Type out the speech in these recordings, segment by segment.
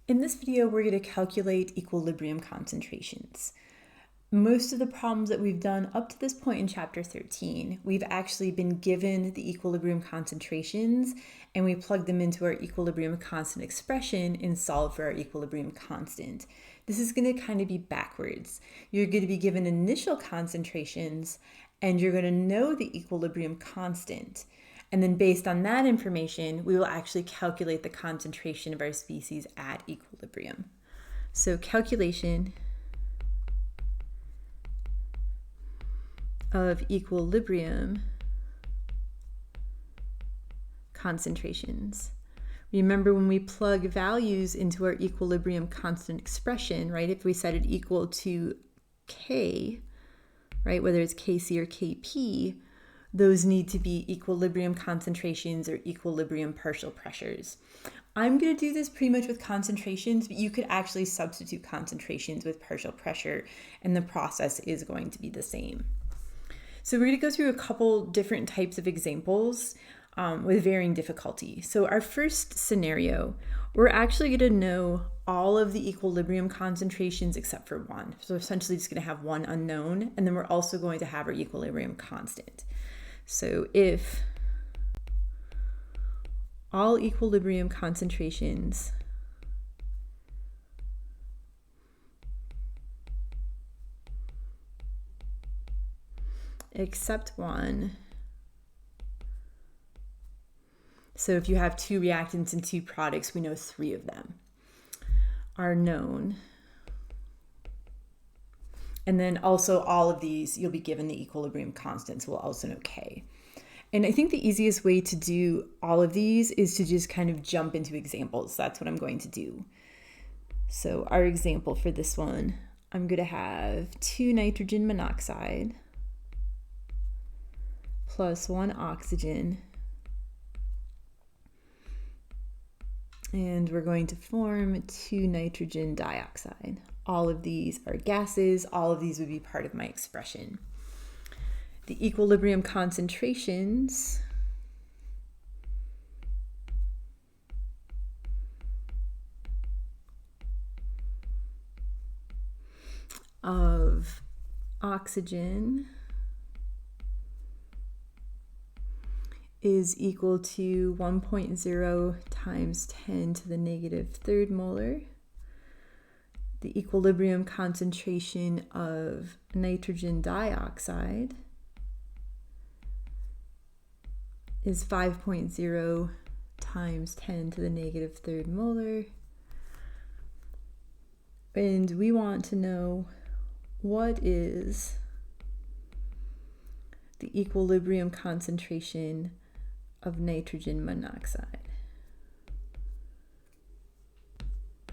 In this video, we're going to calculate equilibrium concentrations. Most of the problems that we've done up to this point in chapter 13, we've actually been given the equilibrium concentrations and we plug them into our equilibrium constant expression and solve for our equilibrium constant. This is going to kind of be backwards. You're going to be given initial concentrations and you're going to know the equilibrium constant. And then based on that information, we will actually calculate the concentration of our species at equilibrium. So calculation of equilibrium concentrations. Remember when we plug values into our equilibrium constant expression, right? If we set it equal to K, right, whether it's Kc or Kp, those need to be equilibrium concentrations or equilibrium partial pressures. I'm going to do this pretty much with concentrations, but you could actually substitute concentrations with partial pressure, and the process is going to be the same. So we're going to go through a couple different types of examples with varying difficulty. So our first scenario, we're actually going to know all of the equilibrium concentrations except for one. So essentially just going to have one unknown, and then we're also going to have our equilibrium constant. So if all equilibrium concentrations except one, so if you have two reactants and two products, we know three of them are known. And then also all of these, you'll be given the equilibrium constants. We'll also know K. And I think the easiest way to do all of these is to just kind of jump into examples. That's what I'm going to do. So our example for this one, I'm going to have 2 nitrogen monoxide plus 1 oxygen. And we're going to form 2 nitrogen dioxide. All of these are gases. All of these would be part of my expression. The equilibrium concentrations of oxygen is equal to 1.0 times 10 to the negative third molar. The equilibrium concentration of nitrogen dioxide is 5.0 times 10 to the negative third molar. And we want to know what is the equilibrium concentration of nitrogen monoxide.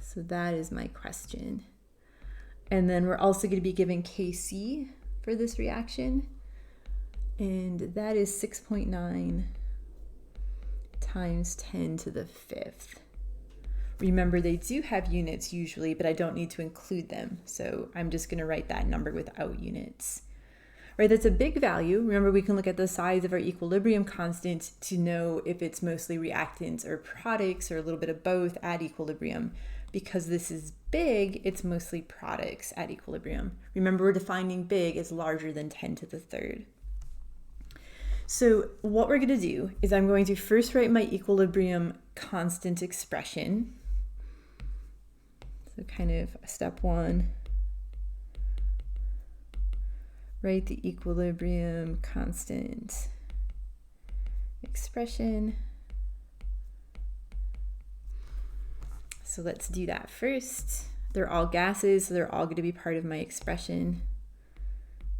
So that is my question. And then we're also going to be given Kc for this reaction. And that is 6.9 times 10 to the 5th. Remember, they do have units usually, but I don't need to include them. So I'm just going to write that number without units. Right, that's a big value. Remember, we can look at the size of our equilibrium constant to know if it's mostly reactants or products or a little bit of both at equilibrium. Because this is big, it's mostly products at equilibrium. Remember, we're defining big as larger than 10 to the third. So what we're going to do is I'm going to first write my equilibrium constant expression. So kind of step one. Write the equilibrium constant expression. So let's do that first. They're all gases, so they're all going to be part of my expression.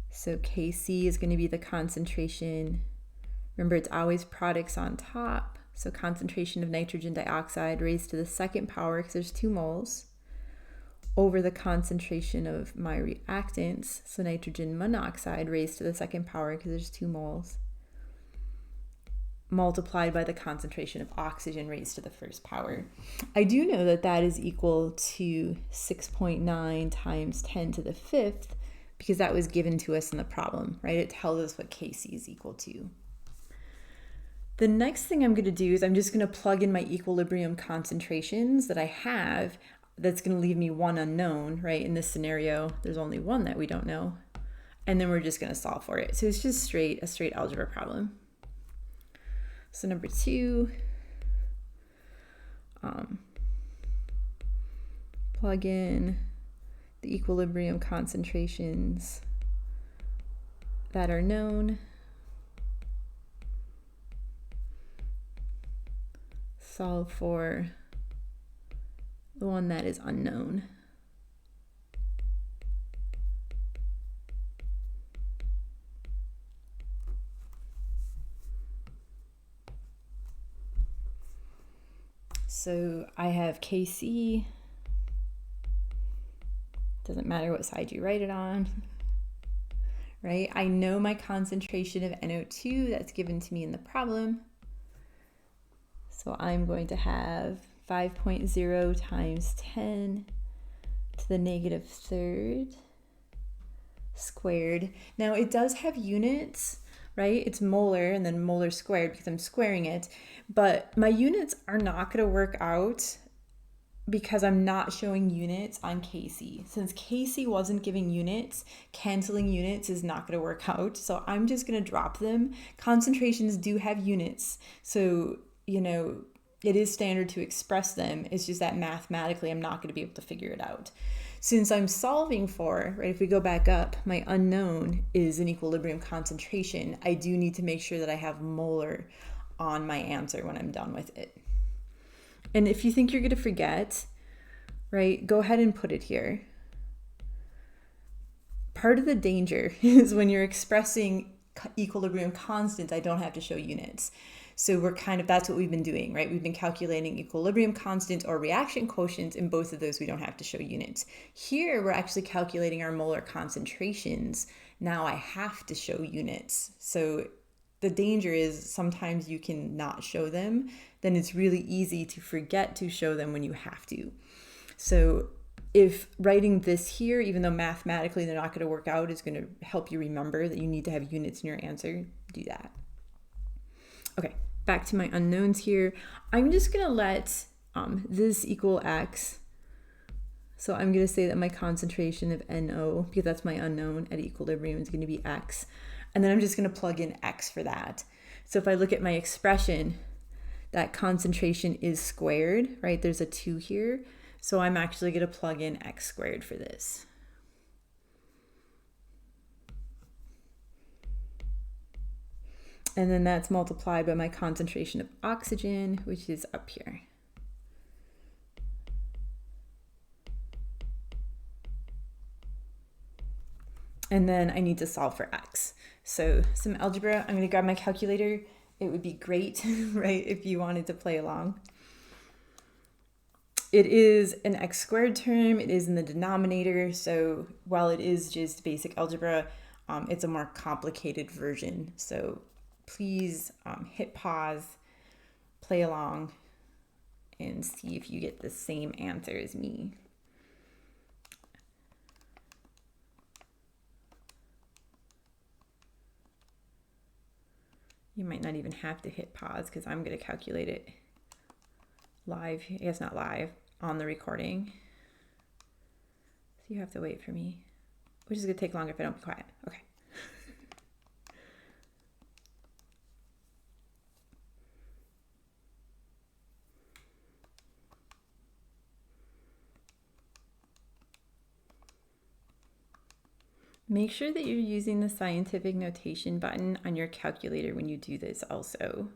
So Kc is going to be the concentration. Remember, it's always products on top. So concentration of nitrogen dioxide raised to the second power, because there's 2 moles, over the concentration of my reactants, so nitrogen monoxide raised to the second power because there's 2 moles, multiplied by the concentration of oxygen raised to the first power. I do know that that is equal to 6.9 times 10 to the 5th because that was given to us in the problem, right? It tells us what Kc is equal to. The next thing I'm going to do is I'm just going to plug in my equilibrium concentrations that I have. that's going to leave me one unknown, right? In this scenario, there's only one that we don't know. And then we're just going to solve for it. So it's just a straight algebra problem. So number 2, plug in the equilibrium concentrations that are known. Solve for the one that is unknown. So I have Kc, doesn't matter what side you write it on, right? I know my concentration of NO2 that's given to me in the problem. So I'm going to have 5.0 times 10 to the negative third squared. Now it does have units, right? It's molar and then molar squared because I'm squaring it, but my units are not going to work out because I'm not showing units on Kc. Since Kc wasn't giving units, canceling units is not going to work out. So I'm just going to drop them. Concentrations do have units. So, it is standard to express them. It's just that mathematically I'm not going to be able to figure it out. Since I'm solving for, right, if we go back up, my unknown is an equilibrium concentration. I do need to make sure that I have molar on my answer when I'm done with it. And if you think you're going to forget, right, go ahead and put it here. Part of the danger is when you're expressing equilibrium constant, I don't have to show units. So that's what we've been doing, right? We've been calculating equilibrium constant or reaction quotient. In both of those, we don't have to show units. Here, we're actually calculating our molar concentrations. Now I have to show units. So the danger is sometimes you can not show them. Then it's really easy to forget to show them when you have to. So if writing this here, even though mathematically they're not going to work out, is going to help you remember that you need to have units in your answer, do that. Okay, back to my unknowns here. I'm just going to let this equal x. So I'm going to say that my concentration of NO, because that's my unknown at equilibrium, is going to be x. And then I'm just going to plug in x for that. So if I look at my expression, that concentration is squared, right? There's a 2 here. So I'm actually going to plug in x squared for this. And then that's multiplied by my concentration of oxygen, which is up here. And then I need to solve for x. So some algebra, I'm going to grab my calculator. It would be great, right, if you wanted to play along. It is an x squared term. It is in the denominator. So while it is just basic algebra, it's a more complicated version. So please hit pause, play along, and see if you get the same answer as me. You might not even have to hit pause because I'm going to calculate it live. I guess not live, on the recording. So you have to wait for me, which is going to take longer if I don't be quiet. Okay. Make sure that you're using the scientific notation button on your calculator when you do this also.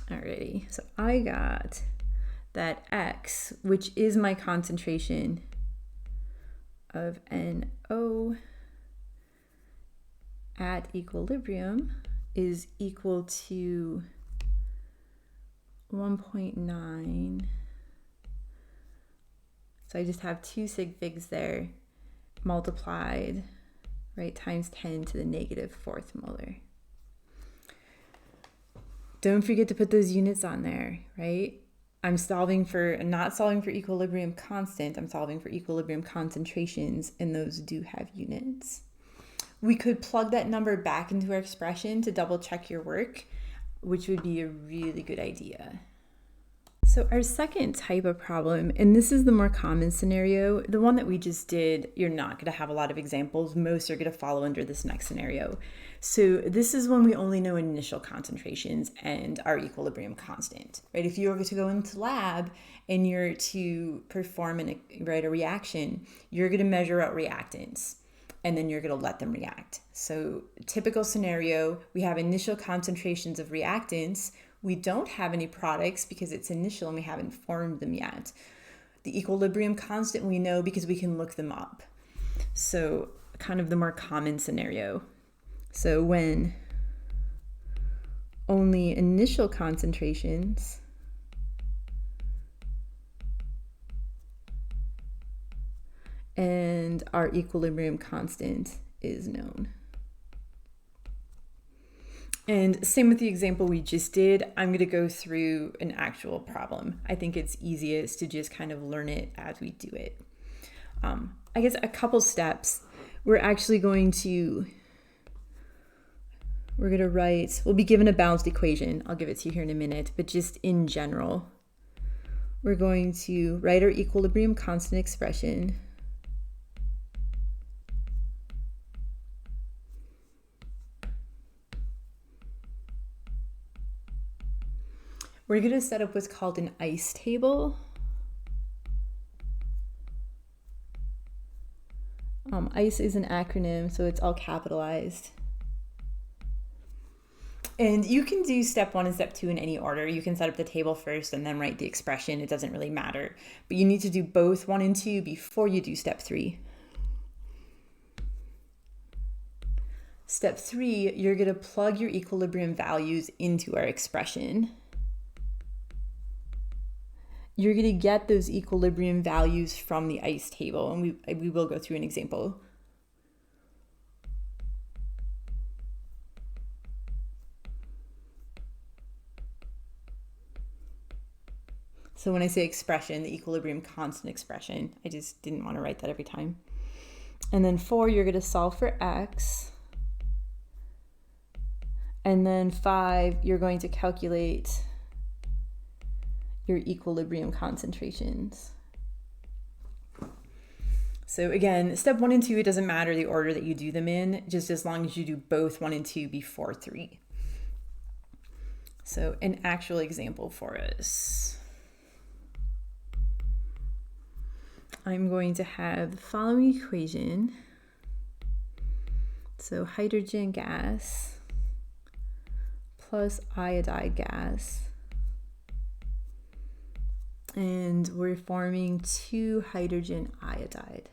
Alrighty, so I got that X, which is my concentration of NO at equilibrium, is equal to 1.9. So I just have 2 sig figs there multiplied, right, times 10 to the negative 4th molar. Don't forget to put those units on there, right? I'm not solving for equilibrium constant, I'm solving for equilibrium concentrations, and those do have units. We could plug that number back into our expression to double check your work, which would be a really good idea. So our second type of problem, and this is the more common scenario, the one that we just did, you're not going to have a lot of examples. Most are going to follow under this next scenario. So this is when we only know initial concentrations and our equilibrium constant, right? If you were to go into lab and you're to perform a reaction, you're going to measure out reactants and then you're going to let them react. So typical scenario, we have initial concentrations of reactants. We don't have any products because it's initial and we haven't formed them yet. The equilibrium constant we know because we can look them up. So kind of the more common scenario. So when only initial concentrations and our equilibrium constant is known. And same with the example we just did, I'm going to go through an actual problem. I think it's easiest to just kind of learn it as we do it. I guess a couple steps. We're going to write, we'll be given a balanced equation. I'll give it to you here in a minute, but just in general, we're going to write our equilibrium constant expression. We're going to set up what's called an ICE table. ICE is an acronym, so it's all capitalized. And you can do step 1 and step 2 in any order. You can set up the table first and then write the expression. It doesn't really matter. But you need to do both 1 and 2 before you do step 3. Step 3, you're going to plug your equilibrium values into our expression. You're going to get those equilibrium values from the ICE table, and we will go through an example. So when I say expression, the equilibrium constant expression, I just didn't want to write that every time. And then 4, you're going to solve for x. And then 5, you're going to calculate your equilibrium concentrations. So again, step 1 and 2, it doesn't matter the order that you do them in, just as long as you do both 1 and 2 before 3. So an actual example for us. I'm going to have the following equation. So hydrogen gas plus iodide gas. And we're forming 2 hydrogen iodide.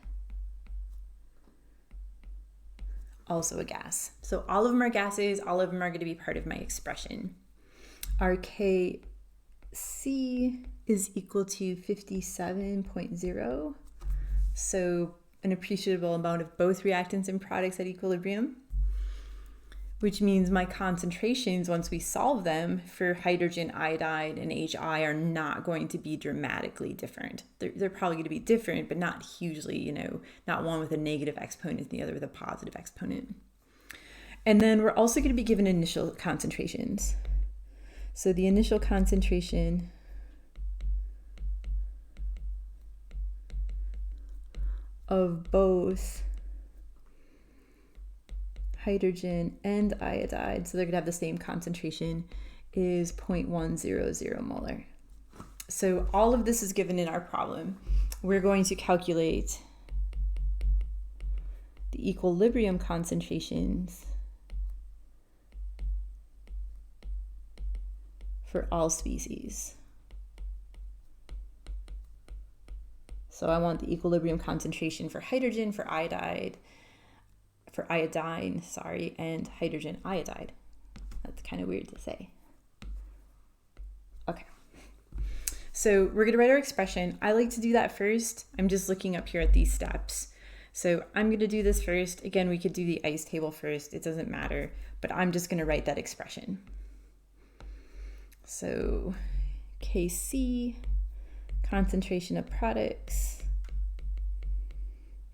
Also a gas. So all of them are gases, all of them are going to be part of my expression. Our Kc is equal to 57.0. So an appreciable amount of both reactants and products at equilibrium, which means my concentrations, once we solve them for hydrogen iodide and HI, are not going to be dramatically different. They're probably going to be different, but not hugely, not one with a negative exponent and the other with a positive exponent. And then we're also going to be given initial concentrations. So the initial concentration of both hydrogen and iodide, so they're going to have the same concentration, is 0.100 molar. So all of this is given in our problem. We're going to calculate the equilibrium concentrations for all species. So I want the equilibrium concentration for hydrogen, for iodine, and hydrogen iodide. That's kind of weird to say. Okay. So we're going to write our expression. I like to do that first. I'm just looking up here at these steps. So I'm going to do this first. Again, we could do the ICE table first. It doesn't matter, but I'm just going to write that expression. So Kc, concentration of products,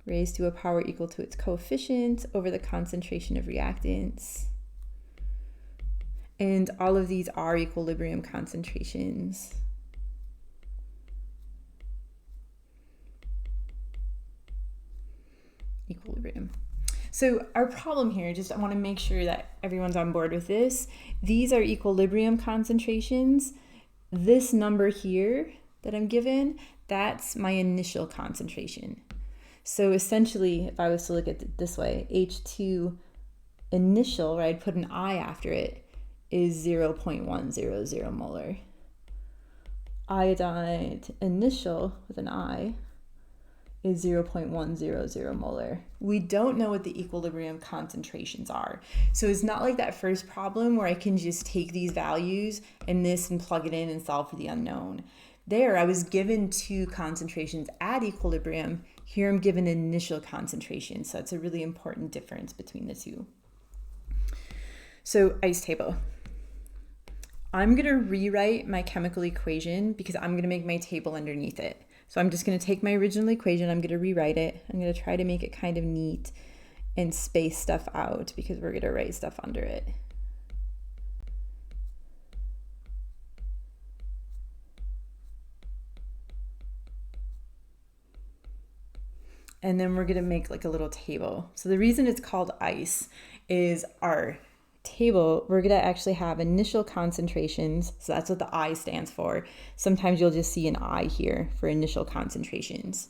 raised to a power equal to its coefficient over the concentration of reactants. And all of these are equilibrium concentrations. Equilibrium. So our problem here, I want to make sure that everyone's on board with this. These are equilibrium concentrations. This number here that I'm given, that's my initial concentration. So essentially, if I was to look at it this way, H2 initial, right, I'd put an I after it, is 0.100 molar. Iodide initial with an I is 0.100 molar. We don't know what the equilibrium concentrations are. So it's not like that first problem where I can just take these values and plug it in and solve for the unknown. There, I was given two concentrations at equilibrium. Here I'm given initial concentration. So it's a really important difference between the two. So ice table. I'm going to rewrite my chemical equation because I'm going to make my table underneath it. So I'm just going to take my original equation, I'm going to rewrite it. I'm going to try to make it kind of neat and space stuff out because we're going to write stuff under it. And then we're going to make like a little table. So the reason it's called ice is our table, we're going to actually have initial concentrations. So that's what the I stands for. Sometimes you'll just see an I here for initial concentrations.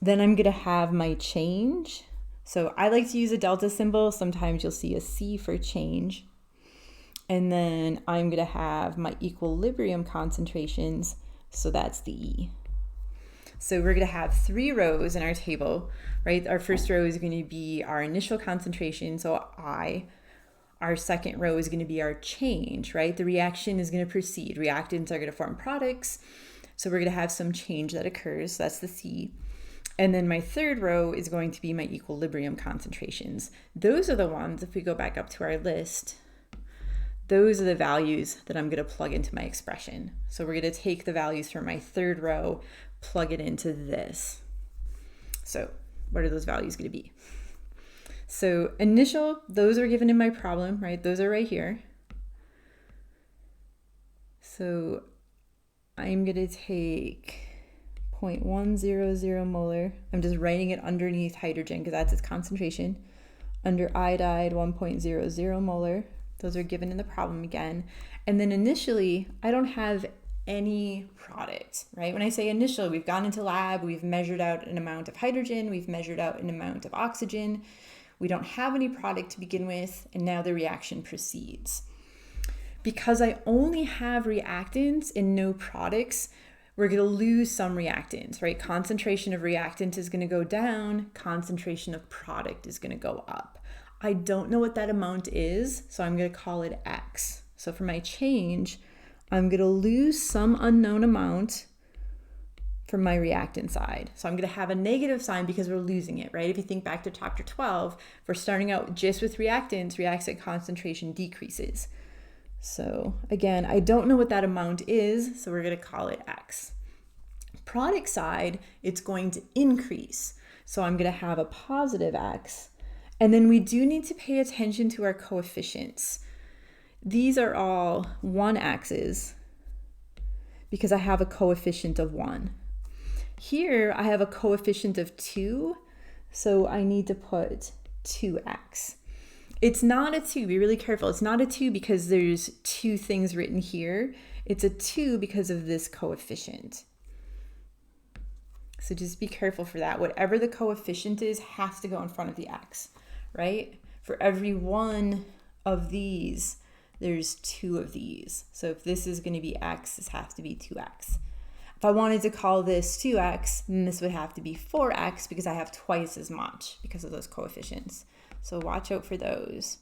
Then I'm going to have my change. So I like to use a delta symbol. Sometimes you'll see a C for change. And then I'm going to have my equilibrium concentrations. So that's the E. So we're going to have 3 rows in our table, right? Our first row is going to be our initial concentration, so I. Our second row is going to be our change, right? The reaction is going to proceed. Reactants are going to form products. So we're going to have some change that occurs. That's the C. And then my third row is going to be my equilibrium concentrations. Those are the ones, if we go back up to our list, those are the values that I'm going to plug into my expression. So we're going to take the values from my third row, plug it into this. So what are those values going to be? So initial, those are given in my problem, right? Those are right here. So I'm going to take 0.100 molar. I'm just writing it underneath hydrogen because that's its concentration. Under iodide, 1.00 molar. Those are given in the problem again. And then initially, I don't have any product, right? When I say initial, we've gone into lab, we've measured out an amount of hydrogen, we've measured out an amount of oxygen. We don't have any product to begin with, and now the reaction proceeds. Because I only have reactants and no products, we're going to lose some reactants, right? Concentration of reactant is going to go down, concentration of product is going to go up. I don't know what that amount is, so I'm going to call it X. So for my change, I'm going to lose some unknown amount from my reactant side. So I'm going to have a negative sign because we're losing it, right? If you think back to chapter 12, we're starting out just with reactants, reactant concentration decreases. So again, I don't know what that amount is, so we're going to call it X. Product side, it's going to increase. So I'm going to have a positive X. And then we do need to pay attention to our coefficients. These are all 1x's because I have a coefficient of 1. Here I have a coefficient of 2, so I need to put 2x. It's not a 2, be really careful. It's not a 2 because there's 2 things written here. It's a 2 because of this coefficient. So just be careful for that. Whatever the coefficient is has to go in front of the x, right? For every one of these, there's 2 of these. So if this is going to be x, this has to be 2x. If I wanted to call this 2x, then this would have to be 4x because I have twice as much because of those coefficients. So watch out for those.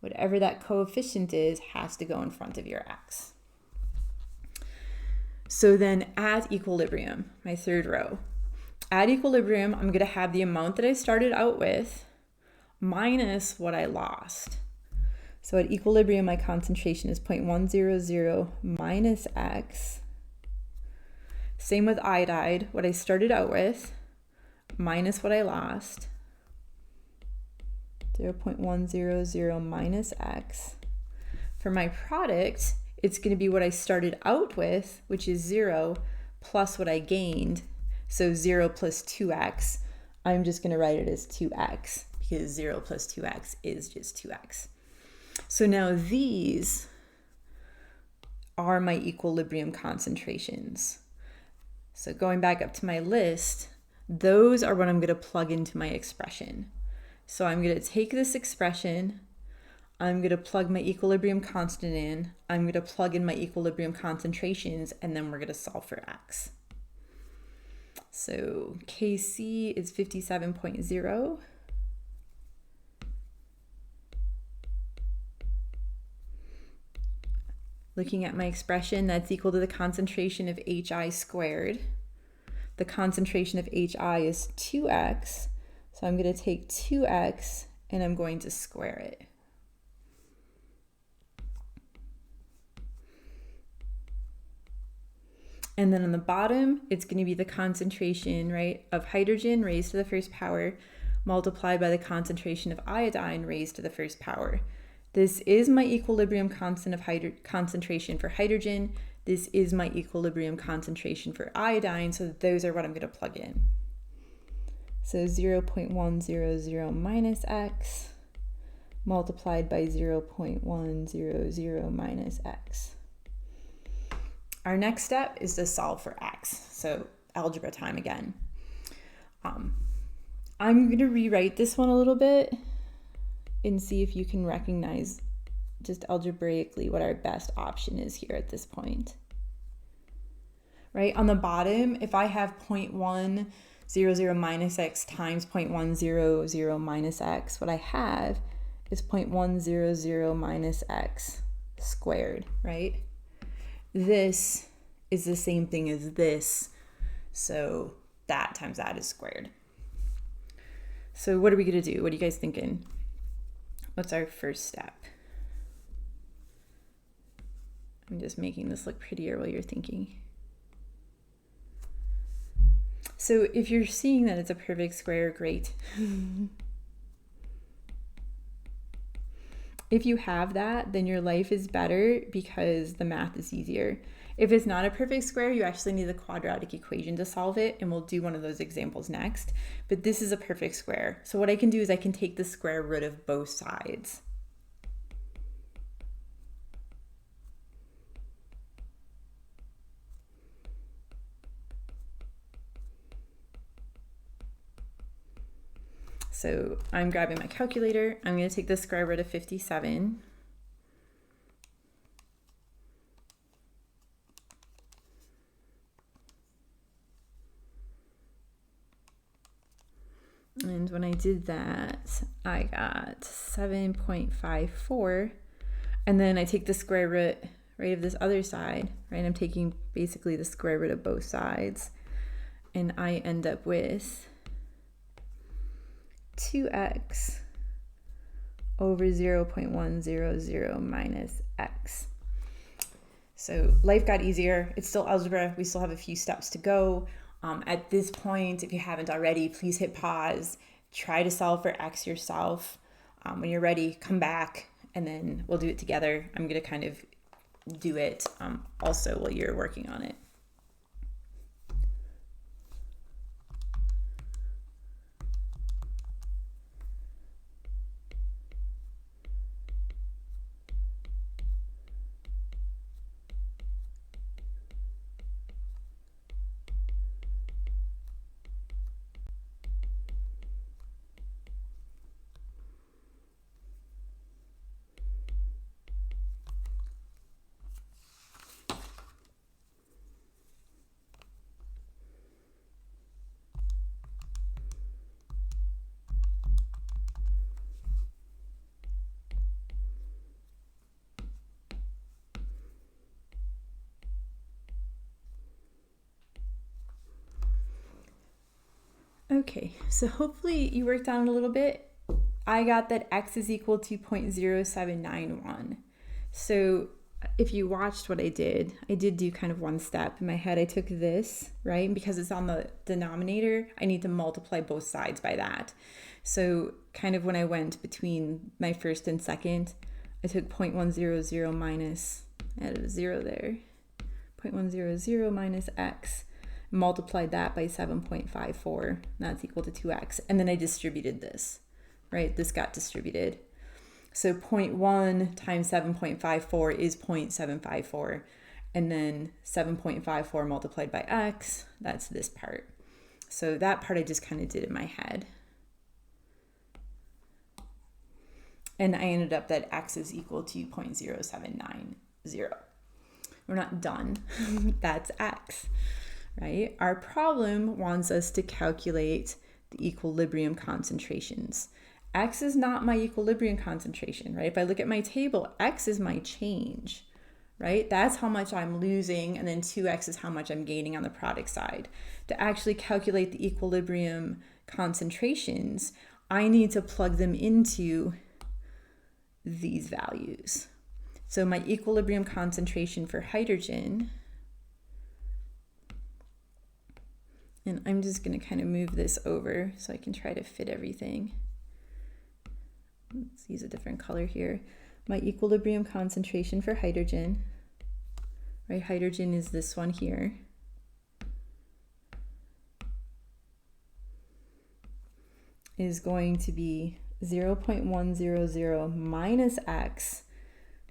Whatever that coefficient is has to go in front of your x. So then at equilibrium, my third row. At equilibrium, I'm going to have the amount that I started out with minus what I lost. So at equilibrium, my concentration is 0.100 minus x. Same with iodide, what I started out with, minus what I lost, 0.100 minus x. For my product, it's going to be what I started out with, which is 0, plus what I gained. So 0 plus 2x. I'm just going to write it as 2x because 0 plus 2x is just 2x. So now these are my equilibrium concentrations. So going back up to my list, those are what I'm going to plug into my expression. So I'm going to take this expression, I'm going to plug my equilibrium constant in, I'm going to plug in my equilibrium concentrations, and then we're going to solve for x. So Kc is 57.0. Looking at my expression, that's equal to the concentration of Hi squared. The concentration of Hi is 2x, so I'm going to take 2x and I'm going to square it. And then on the bottom, it's going to be the concentration, right, of hydrogen raised to the first power multiplied by the concentration of iodine raised to the first power. This is my equilibrium constant of concentration for hydrogen. This is my equilibrium concentration for iodine, so those are what I'm going to plug in. So 0.100 minus x multiplied by 0.100 minus x. Our next step is to solve for x, so algebra time again. I'm going to rewrite this one a little bit and see if you can recognize just algebraically what our best option is here at this point. Right, on the bottom, if I have 0.100 minus x times 0.100 minus x, what I have is 0.100 minus x squared, right? This is the same thing as this, so that times that is squared. So what are we going to do? What are you guys thinking? What's our first step? I'm just making this look prettier while you're thinking. So if you're seeing that it's a perfect square, great. If you have that, then your life is better because the math is easier. If it's not a perfect square, you actually need the quadratic equation to solve it, and we'll do one of those examples next. But this is a perfect square. So what I can do is I can take the square root of both sides. So I'm grabbing my calculator. I'm going to take the square root of 57. And when I did that, I got 7.54. And then I take the square root, right, of this other side, right? I'm taking basically the square root of both sides. And I end up with 2x over 0.100 minus x. So life got easier. It's still algebra. We still have a few steps to go. At this point, if you haven't already, please hit pause. Try to solve for x yourself. When you're ready, come back, and then we'll do it together. I'm going to kind of do it also while you're working on it. Okay, so hopefully you worked on it a little bit. I got that x is equal to 0.0791. So if you watched what I did do kind of one step. In my head, I took this, right? And because it's on the denominator, I need to multiply both sides by that. So kind of when I went between my first and second, I took 0.100 minus, I added a 0 there, 0.100 minus x, multiplied that by 7.54, that's equal to 2x. And then I distributed this, right? This got distributed. So 0.1 times 7.54 is 0.754. And then 7.54 multiplied by x, that's this part. So that part I just kind of did in my head. And I ended up that x is equal to 0.0790. We're not done. That's x, right? Our problem wants us to calculate the equilibrium concentrations. X is not my equilibrium concentration, right? If I look at my table, X is my change, right? That's how much I'm losing, and then 2X is how much I'm gaining on the product side. To actually calculate the equilibrium concentrations, I need to plug them into these values. So my equilibrium concentration for hydrogen, and I'm just going to kind of move this over so I can try to fit everything. Let's use a different color here. My equilibrium concentration for hydrogen, right? Hydrogen is this one here. Is going to be 0.100 minus x,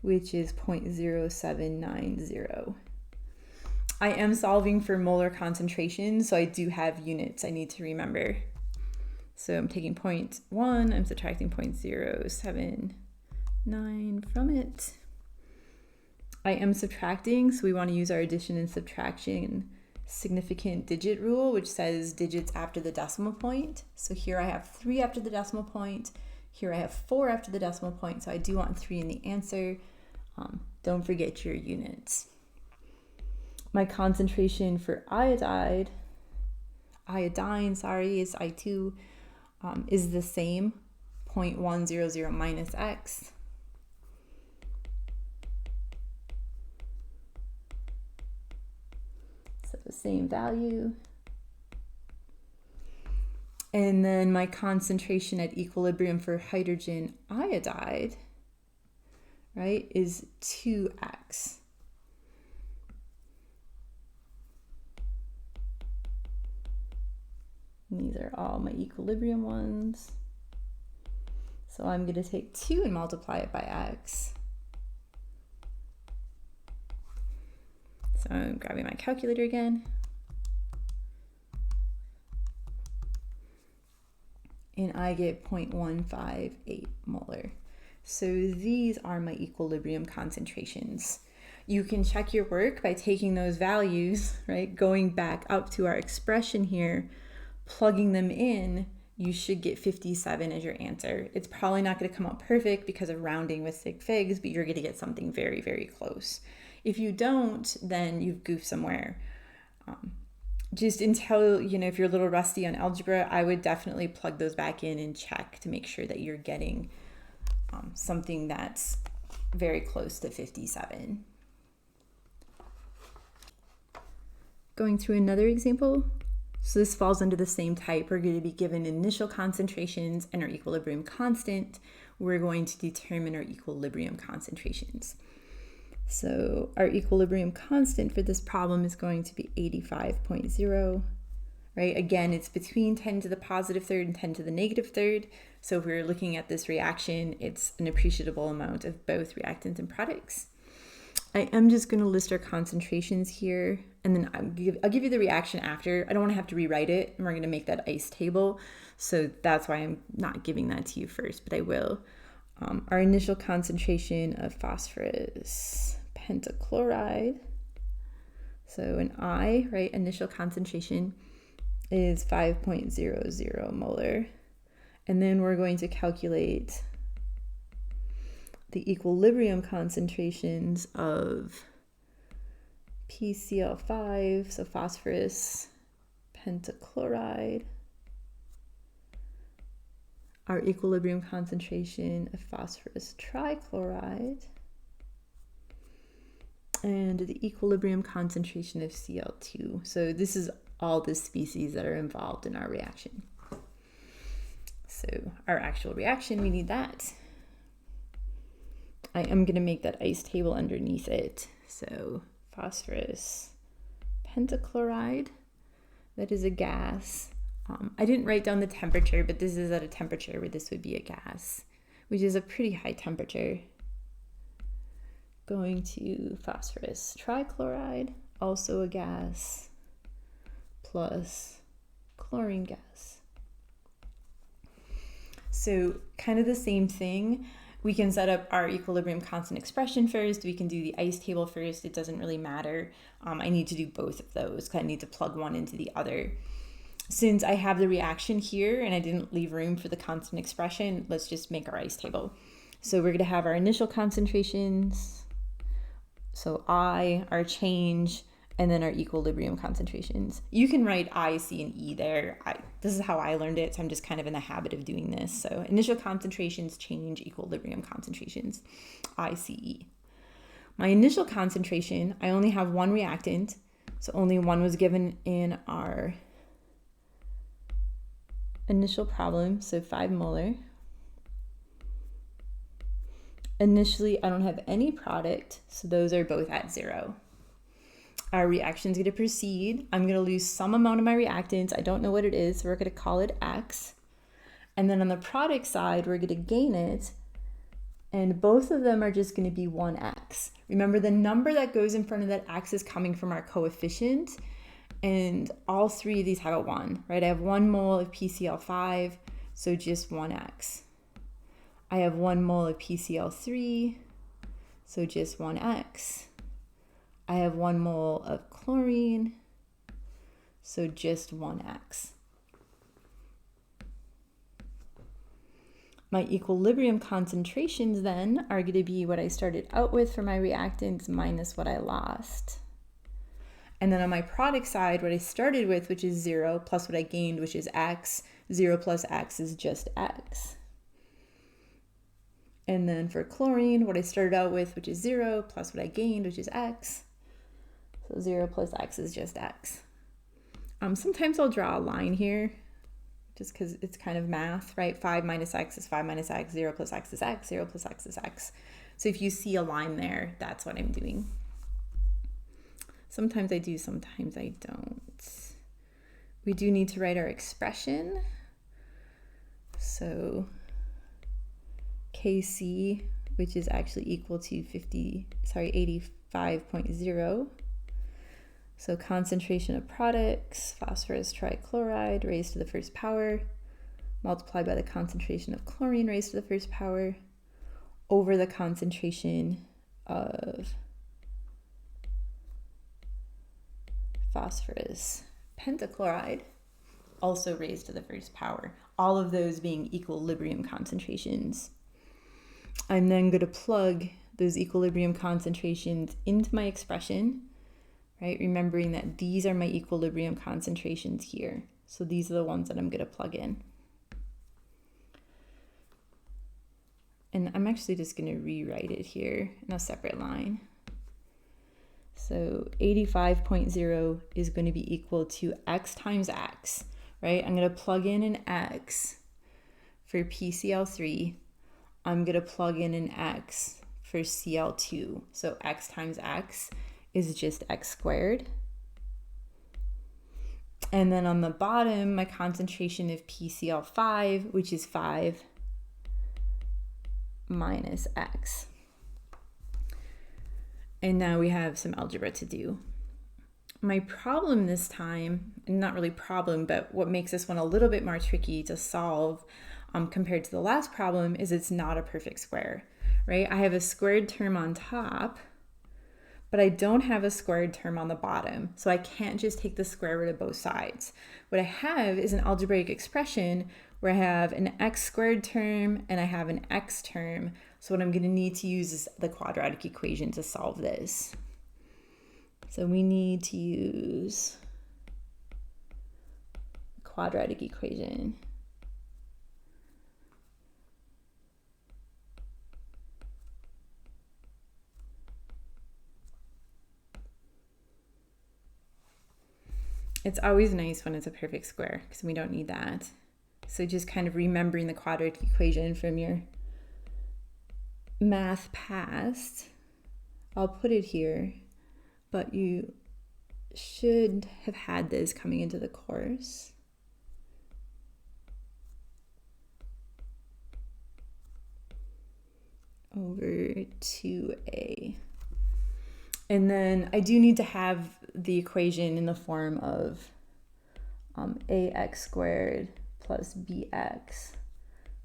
which is 0.0790. I am solving for molar concentration, so I do have units I need to remember. So I'm taking 0.1, I'm subtracting 0.079 from it. I am subtracting, so we want to use our addition and subtraction significant digit rule, which says digits after the decimal point. So here I have 3 after the decimal point, here I have 4 after the decimal point, so I do want 3 in the answer. Don't forget your units. My concentration for iodine, is I2, is the same, 0.100 minus x. So the same value. And then my concentration at equilibrium for hydrogen iodide, right, is 2x. And these are all my equilibrium ones. So I'm going to take 2 and multiply it by x. So I'm grabbing my calculator again. And I get 0.158 molar. So these are my equilibrium concentrations. You can check your work by taking those values, right, going back up to our expression here, plugging them in, you should get 57 as your answer. It's probably not going to come out perfect because of rounding with sig figs, but you're going to get something very, very close. If you don't, then you've goofed somewhere. Just until, if you're a little rusty on algebra, I would definitely plug those back in and check to make sure that you're getting something that's very close to 57. Going through another example. So this falls under the same type. We're going to be given initial concentrations and our equilibrium constant. We're going to determine our equilibrium concentrations. So our equilibrium constant for this problem is going to be 85.0, right? Again, it's between 10 to the positive third and 10 to the negative third. So if we're looking at this reaction, it's an appreciable amount of both reactants and products. I am just going to list our concentrations here, and then I'll give you the reaction after. I don't want to have to rewrite it, and we're going to make that ICE table. So that's why I'm not giving that to you first, but I will. Our initial concentration of phosphorus pentachloride. So an I, right, initial concentration is 5.00 molar. And then we're going to calculate the equilibrium concentrations of PCl5, so phosphorus pentachloride, our equilibrium concentration of phosphorus trichloride, and the equilibrium concentration of Cl2. So this is all the species that are involved in our reaction. So our actual reaction, we need that. I am going to make that ice table underneath it. So phosphorus pentachloride, that is a gas. I didn't write down the temperature, but this is at a temperature where this would be a gas, which is a pretty high temperature. Going to phosphorus trichloride, also a gas, plus chlorine gas. So kind of the same thing. We can set up our equilibrium constant expression first. We can do the ice table first. It doesn't really matter. I need to do both of those because I need to plug one into the other. Since I have the reaction here and I didn't leave room for the constant expression, let's just make our ice table. So we're going to have our initial concentrations. So I, our change, and then our equilibrium concentrations. You can write I, C, and E there. This is how I learned it, so I'm just kind of in the habit of doing this. So initial concentrations, change, equilibrium concentrations, I, C, E. My initial concentration, I only have one reactant, so only one was given in our initial problem, so 5 molar. Initially, I don't have any product, so those are both at 0. Our reaction is going to proceed. I'm going to lose some amount of my reactants. I don't know what it is, so we're going to call it X. And then on the product side, we're going to gain it, and both of them are just going to be 1X. Remember, the number that goes in front of that X is coming from our coefficient, and all three of these have a 1, right? I have 1 mole of PCl5, so just 1X. I have 1 mole of PCl3, so just 1X. I have 1 mole of chlorine, so just 1X. My equilibrium concentrations then are going to be what I started out with for my reactants minus what I lost. And then on my product side, what I started with, which is 0, plus what I gained, which is X. 0 plus X is just X. And then for chlorine, what I started out with, which is 0, plus what I gained, which is X. So 0 plus X is just X. Sometimes I'll draw a line here, just because it's kind of math, right? 5 minus X is 5 minus X, 0 plus X is X, 0 plus X is X. So if you see a line there, that's what I'm doing. Sometimes I do, sometimes I don't. We do need to write our expression. So Kc, which is actually equal to 85.0. So concentration of products, phosphorus trichloride raised to the first power, multiplied by the concentration of chlorine raised to the first power, over the concentration of phosphorus pentachloride, also raised to the first power. All of those being equilibrium concentrations. I'm then going to plug those equilibrium concentrations into my expression, right? Remembering that these are my equilibrium concentrations here. So these are the ones that I'm going to plug in. And I'm actually just going to rewrite it here in a separate line. So 85.0 is going to be equal to X times X, right? I'm going to plug in an X for PCl3. I'm going to plug in an X for Cl2. So X times X is just X squared. And then on the bottom, my concentration of PCl5, which is 5 minus X. And now we have some algebra to do. My problem this time, not really problem, but what makes this one a little bit more tricky to solve compared to the last problem is it's not a perfect square, right? I have a squared term on top, but I don't have a squared term on the bottom. So I can't just take the square root of both sides. What I have is an algebraic expression where I have an x squared term and I have an x term. So what I'm going to need to use is the quadratic equation to solve this. So we need to use the quadratic equation. It's always nice when it's a perfect square because we don't need that. So just kind of remembering the quadratic equation from your math past. I'll put it here, but you should have had this coming into the course. Over 2a. And then I do need to have the equation in the form of ax squared plus bx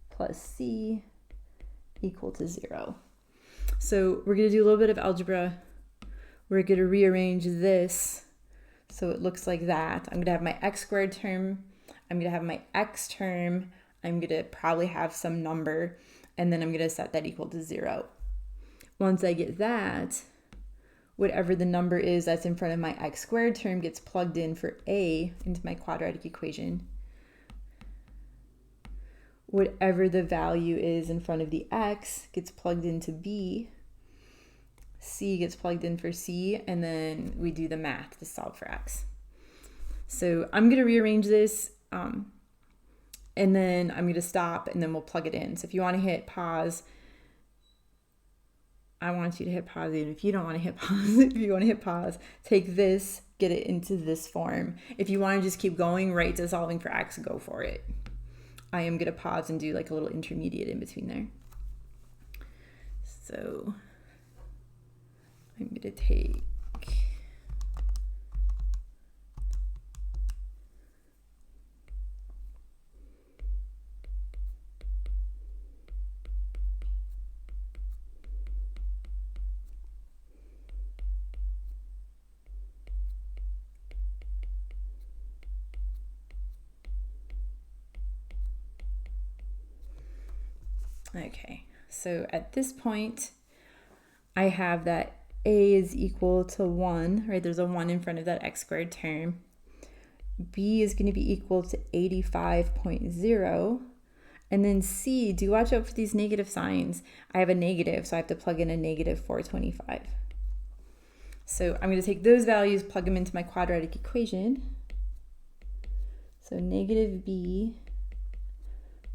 plus c equal to 0. So we're going to do a little bit of algebra. We're going to rearrange this so it looks like that. I'm going to have my x squared term. I'm going to have my x term. I'm going to probably have some number, and then I'm going to set that equal to 0. Once I get that, whatever the number is that's in front of my x squared term gets plugged in for a into my quadratic equation. Whatever the value is in front of the x gets plugged into b. C gets plugged in for c, and then we do the math to solve for x. So I'm going to rearrange this, and then I'm going to stop, and then we'll plug it in. So if you want to hit pause, I want you to hit pause, even if you don't want to hit pause. If you want to hit pause, take this, get it into this form. If you want to just keep going right to solving for x, go for it. I am going to pause and do like a little intermediate in between there. So I'm going to take okay, so at this point, I have that a is equal to 1, right? There's a 1 in front of that x squared term. B is going to be equal to 85.0. And then C, do watch out for these negative signs. I have a negative, so I have to plug in a negative 425. So I'm going to take those values, plug them into my quadratic equation. So negative b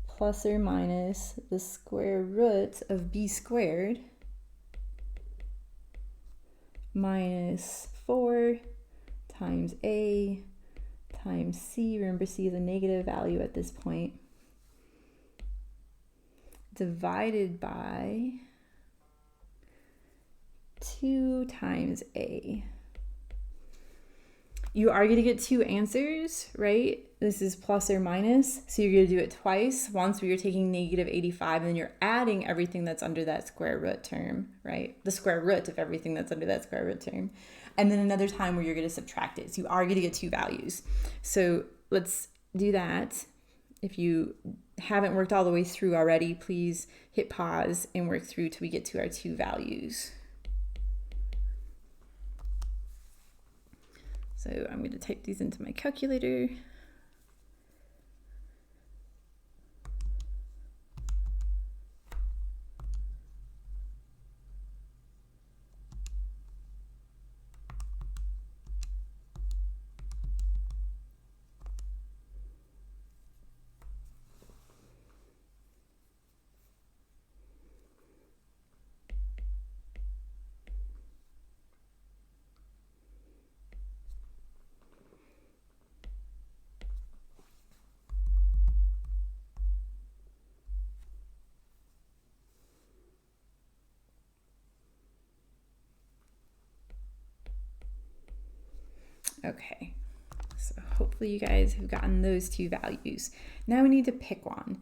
plus or minus the square root of b squared minus 4 times a times c, remember c is a negative value at this point, divided by 2 times a. You are going to get two answers, right? This is plus or minus, so you're going to do it twice. Once where you're taking negative 85 and then you're adding everything that's under that square root term, right? The square root of everything that's under that square root term. And then another time where you're going to subtract it. So you are going to get two values. So let's do that. If you haven't worked all the way through already, please hit pause and work through till we get to our two values. So I'm going to type these into my calculator. Okay, so hopefully you guys have gotten those two values. Now we need to pick one.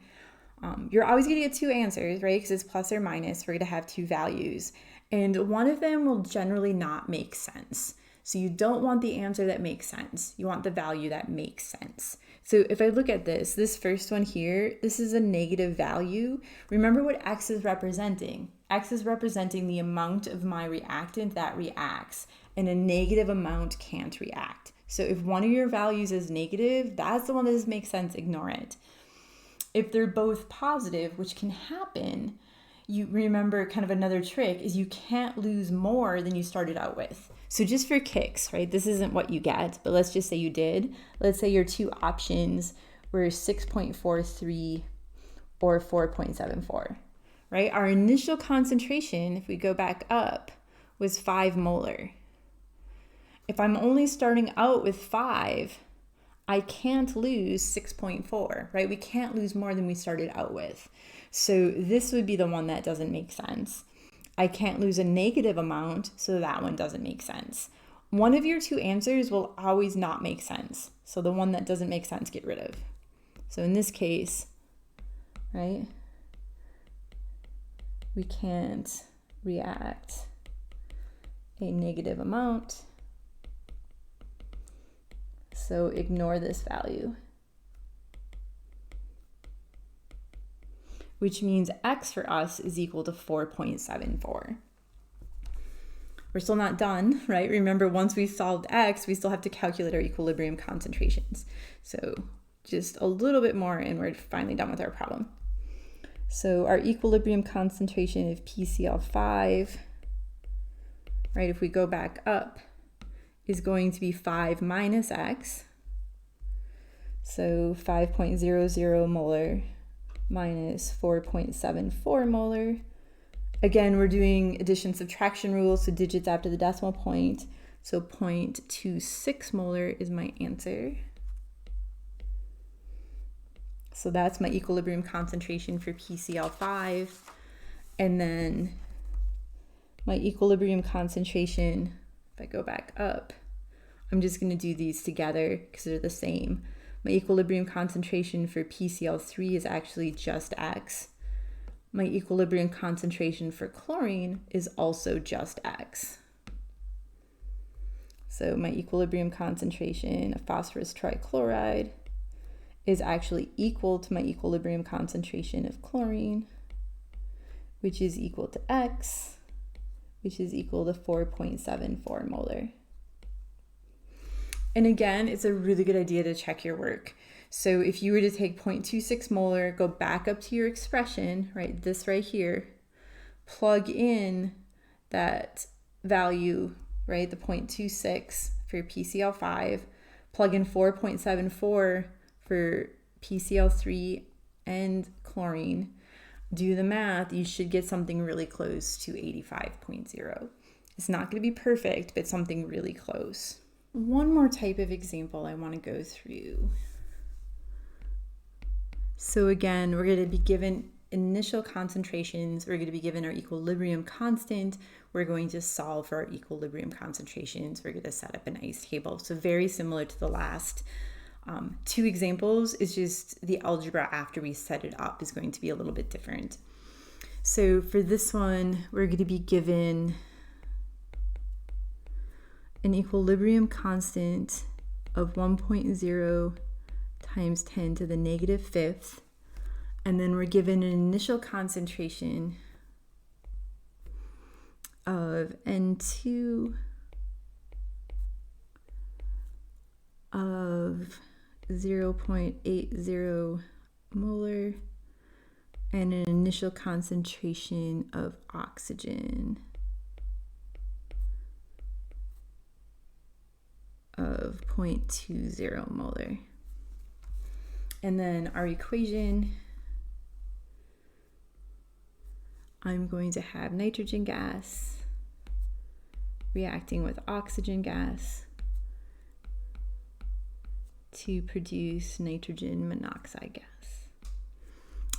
You're always going to get two answers, right? Because it's plus or minus. We're going to have two values. And one of them will generally not make sense. So you don't want the answer that makes sense. You want the value that makes sense. So if I look at this first one here, this is a negative value. Remember what x is representing. X is representing the amount of my reactant that reacts, and a negative amount can't react. So if one of your values is negative, that's the one that doesn't make sense, ignore it. If they're both positive, which can happen, you remember kind of another trick is you can't lose more than you started out with. So just for kicks, right? This isn't what you get, but let's just say you did. Let's say your two options were 6.43 or 4.74, right? Our initial concentration, if we go back up, was 5 molar. If I'm only starting out with 5, I can't lose 6.4, right? We can't lose more than we started out with. So this would be the one that doesn't make sense. I can't lose a negative amount, so that one doesn't make sense. One of your two answers will always not make sense. So the one that doesn't make sense, get rid of. So in this case, right, we can't react a negative amount. So ignore this value, which means X for us is equal to 4.74. We're still not done, right? Remember, once we've solved X, we still have to calculate our equilibrium concentrations. So just a little bit more and we're finally done with our problem. So our equilibrium concentration of PCl5, right, if we go back up, is going to be 5 minus X. So 5.00 molar minus 4.74 molar. Again, we're doing addition subtraction rules, so digits after the decimal point. So 0.26 molar is my answer. So that's my equilibrium concentration for PCl5. And then my equilibrium concentration, if I go back up, I'm just going to do these together because they're the same. My equilibrium concentration for PCl3 is actually just X. My equilibrium concentration for chlorine is also just X. So my equilibrium concentration of phosphorus trichloride is actually equal to my equilibrium concentration of chlorine, which is equal to X, which is equal to 4.74 molar. And again, it's a really good idea to check your work. So if you were to take 0.26 molar, go back up to your expression, right, this right here, plug in that value, right, the 0.26 for PCl5, plug in 4.74 for PCl3 and chlorine, do the math, you should get something really close to 85.0. It's not going to be perfect, but something really close. One more type of example I want to go through. So again, we're going to be given initial concentrations, we're going to be given our equilibrium constant, we're going to solve for our equilibrium concentrations, we're going to set up an ice table. So very similar to the last two examples, it's just the algebra after we set it up is going to be a little bit different. So for this one, we're going to be given an equilibrium constant of 1.0 times 10 to the negative fifth, and then we're given an initial concentration of N2 of 0.80 molar and an initial concentration of oxygen of 0.20 molar. And then our equation, I'm going to have nitrogen gas reacting with oxygen gas to produce nitrogen monoxide gas.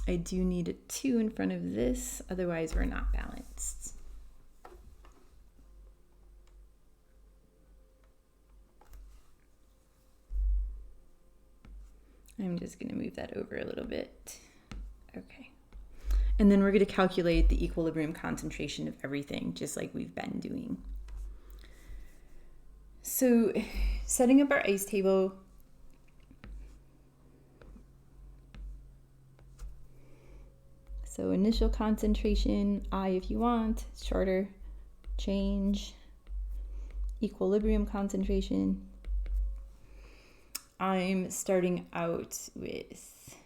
I do need a 2 in front of this, otherwise we're not balanced. I'm just going to move that over a little bit. Okay. And then we're going to calculate the equilibrium concentration of everything, just like we've been doing. So setting up our ice table, so initial concentration, I if you want, shorter, change, equilibrium concentration. I'm starting out with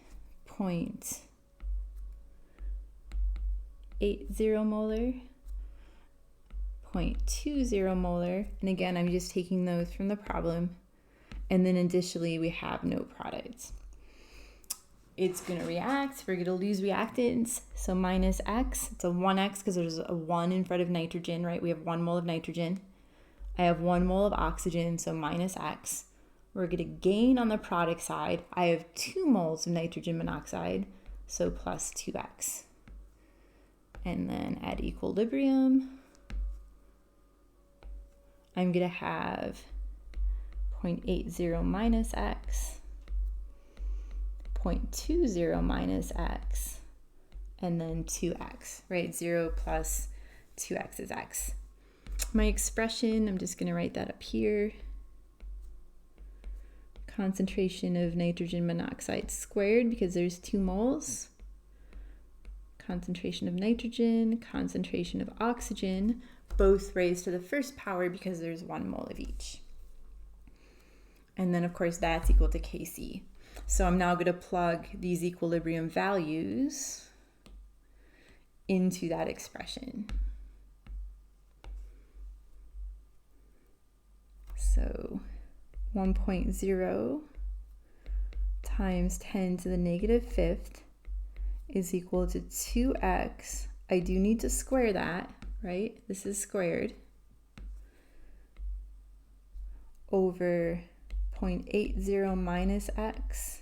0.80 molar, 0.20 molar. And again, I'm just taking those from the problem. And then additionally, we have no product. It's going to react. We're going to lose reactants. So minus X. It's a 1X because there's a 1 in front of nitrogen, right? We have 1 mole of nitrogen. I have 1 mole of oxygen, so minus X. We're going to gain on the product side. I have 2 moles of nitrogen monoxide, so plus 2X. And then at equilibrium, I'm going to have 0.80 minus X, 0.20 minus X, and then 2X, right? 0 plus 2X is X. My expression, I'm just going to write that up here. Concentration of nitrogen monoxide squared because there's 2 moles. Concentration of nitrogen, concentration of oxygen, both raised to the first power because there's 1 mole of each. And then of course that's equal to Kc. So I'm now going to plug these equilibrium values into that expression. So 1.0 times 10 to the negative 5th is equal to 2x. I do need to square that, right? This is squared over 0.80 minus x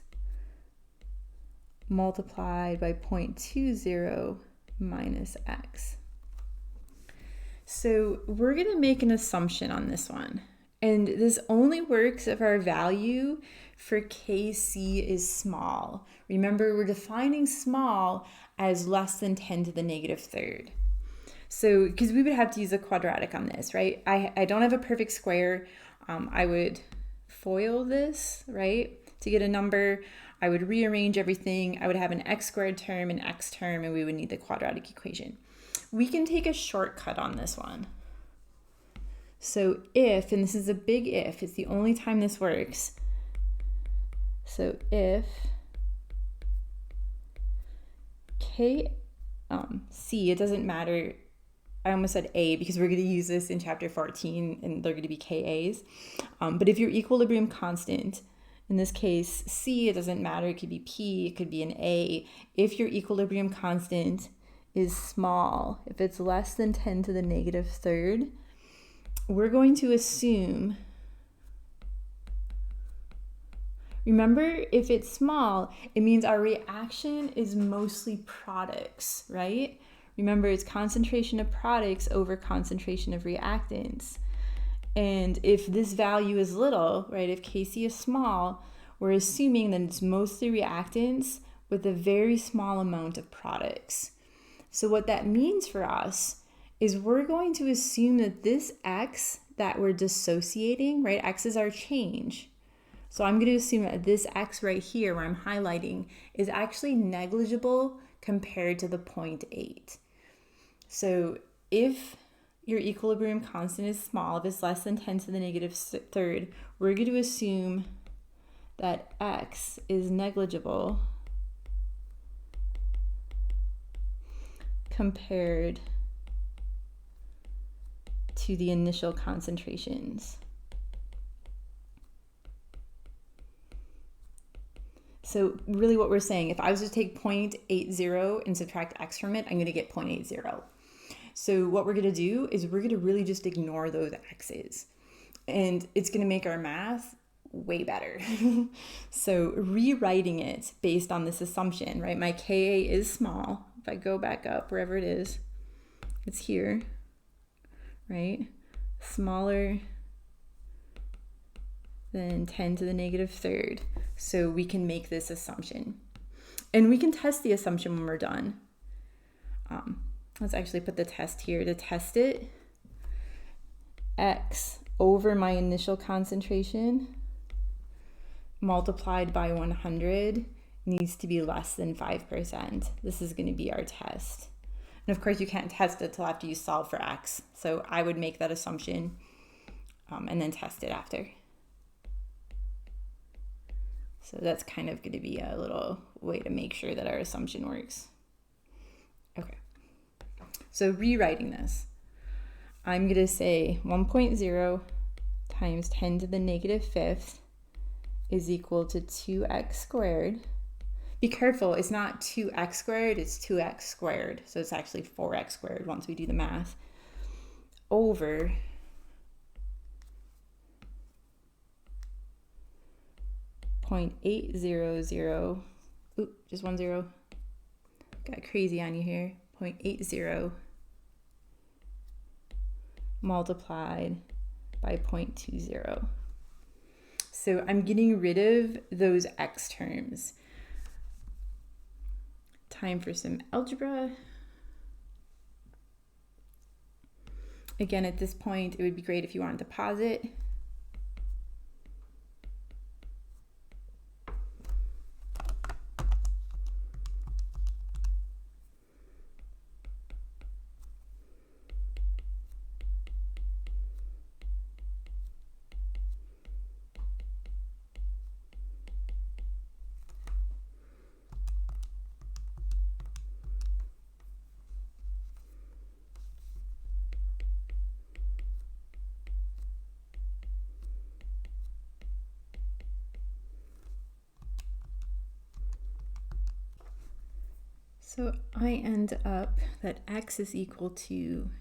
multiplied by 0.20 minus x. So we're going to make an assumption on this one. And this only works if our value for Kc is small. Remember, we're defining small as less than 10 to the negative third. So, because we would have to use a quadratic on this, right? I don't have a perfect square. I would FOIL this, right? To get a number, I would rearrange everything. I would have an x squared term, an x term, and we would need the quadratic equation. We can take a shortcut on this one. So if, and this is a big if, it's the only time this works. So if C, it doesn't matter. I almost said A because we're going to use this in chapter 14 and they're going to be KAs. But if your equilibrium constant, in this case, C, it doesn't matter. It could be P, it could be an A. If your equilibrium constant is small, if it's less than 10 to the negative third, we're going to assume, remember, if it's small, it means our reaction is mostly products, right? Remember, it's concentration of products over concentration of reactants. And if this value is little, right, if Kc is small, we're assuming that it's mostly reactants with a very small amount of products. So what that means for us is we're going to assume that this x that we're dissociating, right, x is our change. So I'm going to assume that this x right here where I'm highlighting is actually negligible compared to the 0.8. So if your equilibrium constant is small, if it's less than 10 to the negative third, we're going to assume that x is negligible compared to the initial concentrations. So really what we're saying, if I was to take 0.80 and subtract x from it, I'm going to get 0.80. So what we're going to do is we're going to really just ignore those x's. And it's going to make our math way better. So rewriting it based on this assumption, right? My Ka is small. If I go back up wherever it is, it's here, right? Smaller than 10 to the negative third. So we can make this assumption. And we can test the assumption when we're done. Let's actually put the test here to test it. X over my initial concentration multiplied by 100 needs to be less than 5%. This is going to be our test. And of course you can't test it till after you solve for x. So I would make that assumption and then test it after. So that's kind of going to be a little way to make sure that our assumption works. Okay. So rewriting this. I'm going to say 1.0 times 10 to the negative fifth is equal to 2x squared. Be careful, it's not 2x squared, it's 2x squared. So it's actually 4x squared once we do the math. Over 0.800, oop, just 1 0. Got crazy on you here. 0.80 multiplied by 0.20. So I'm getting rid of those x terms. Time for some algebra. Again, at this point, it would be great if you wanted to pause it. So I end up that x is equal to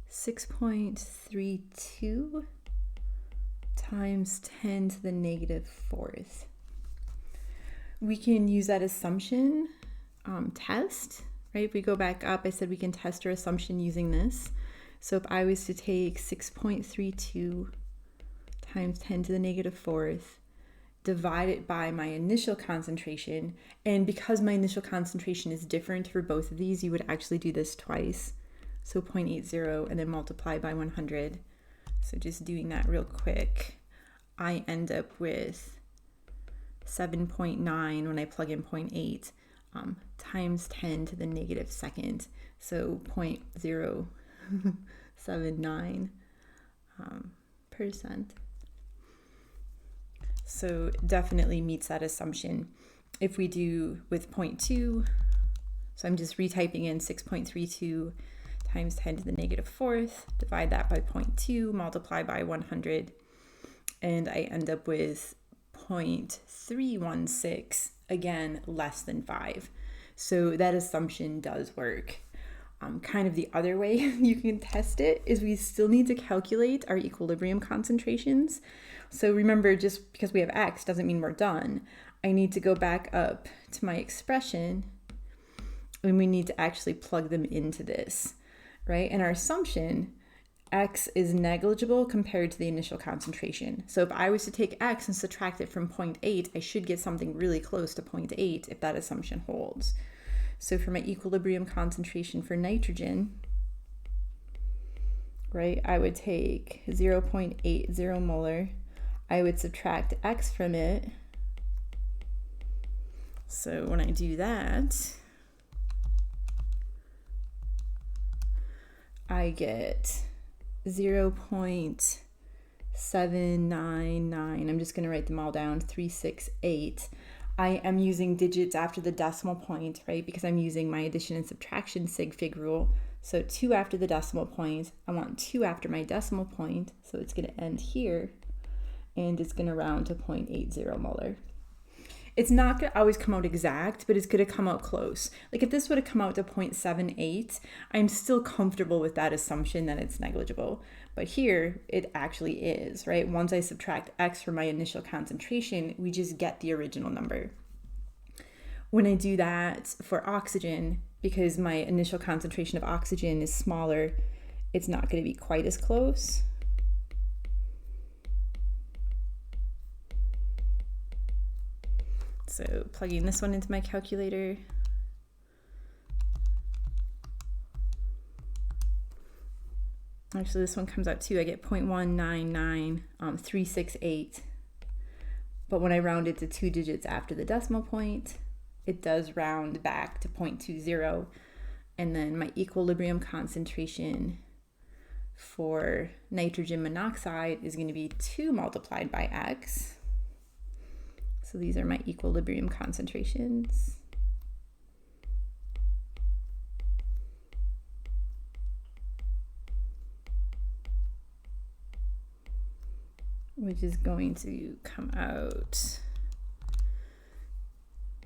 6.32 times 10 to the negative fourth. We can use that assumption test, right? If we go back up, I said we can test our assumption using this. So if I was to take 6.32 times 10 to the negative fourth, divide it by my initial concentration, and because my initial concentration is different for both of these, you would actually do this twice. So 0.80 and then multiply by 100. So just doing that real quick, I end up with 7.9 when I plug in 0.8 times 10 to the negative second. So 0.079 percent. So definitely meets that assumption. If we do with 0.2, so I'm just retyping in 6.32 times 10 to the negative fourth, divide that by 0.2, multiply by 100, and I end up with 0.316, again, less than 5. So that assumption does work. Kind of the other way you can test it is we still need to calculate our equilibrium concentrations. So remember, just because we have x doesn't mean we're done. I need to go back up to my expression and we need to actually plug them into this, right? And our assumption, x is negligible compared to the initial concentration. So if I was to take x and subtract it from 0.8, I should get something really close to 0.8 if that assumption holds. So for my equilibrium concentration for nitrogen, right, I would take 0.80 molar. I would subtract x from it. So when I do that, I get 0.799. I'm just going to write them all down, 368. I am using digits after the decimal point, right? Because I'm using my addition and subtraction sig fig rule. So 2 after the decimal point. I want 2 after my decimal point. So it's going to end here. And it's going to round to 0.80 molar. It's not going to always come out exact, but it's going to come out close. Like if this would have come out to 0.78, I'm still comfortable with that assumption that it's negligible. But here, it actually is, right? Once I subtract x from my initial concentration, we just get the original number. When I do that for oxygen, because my initial concentration of oxygen is smaller, it's not going to be quite as close. So plugging this one into my calculator. Actually, this one comes out too. I get 0.199368. But when I round it to 2 digits after the decimal point, it does round back to 0.20. And then my equilibrium concentration for nitrogen monoxide is going to be 2 multiplied by x. So these are my equilibrium concentrations. which is going to come out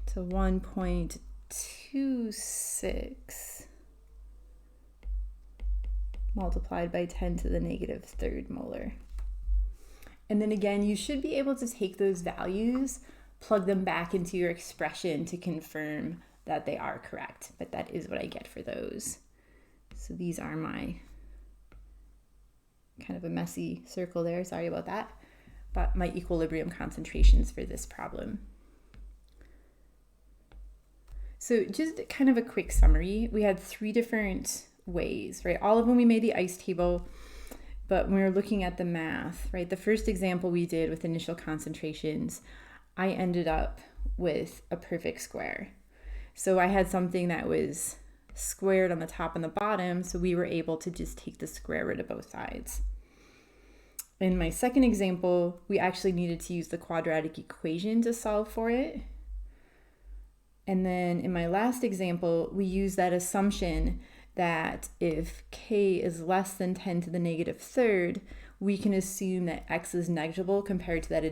to 1.26 multiplied by 10 to the negative third molar. And then again, you should be able to take those values, plug them back into your expression to confirm that they are correct, but that is what I get for those. So these are my kind of a messy circle there, sorry about that, but my equilibrium concentrations for this problem. So just kind of a quick summary, we had 3 different ways, right? All of them we made the ICE table, but when we were looking at the math, right? The first example we did with initial concentrations, I ended up with a perfect square. So I had something that was squared on the top and the bottom, so we were able to just take the square root of both sides. In my second example, we actually needed to use the quadratic equation to solve for it. And then in my last example, we used that assumption that if k is less than 10 to the negative third, we can assume that x is negligible compared to that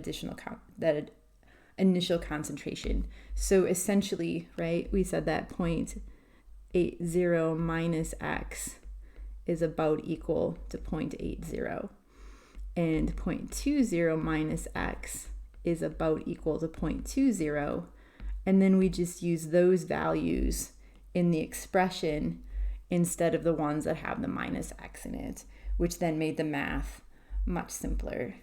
initial concentration. So essentially, right, we said that 0.80 minus x is about equal to 0.80, and 0.20 minus x is about equal to 0.20, and then we just use those values in the expression instead of the ones that have the minus x in it, which then made the math much simpler.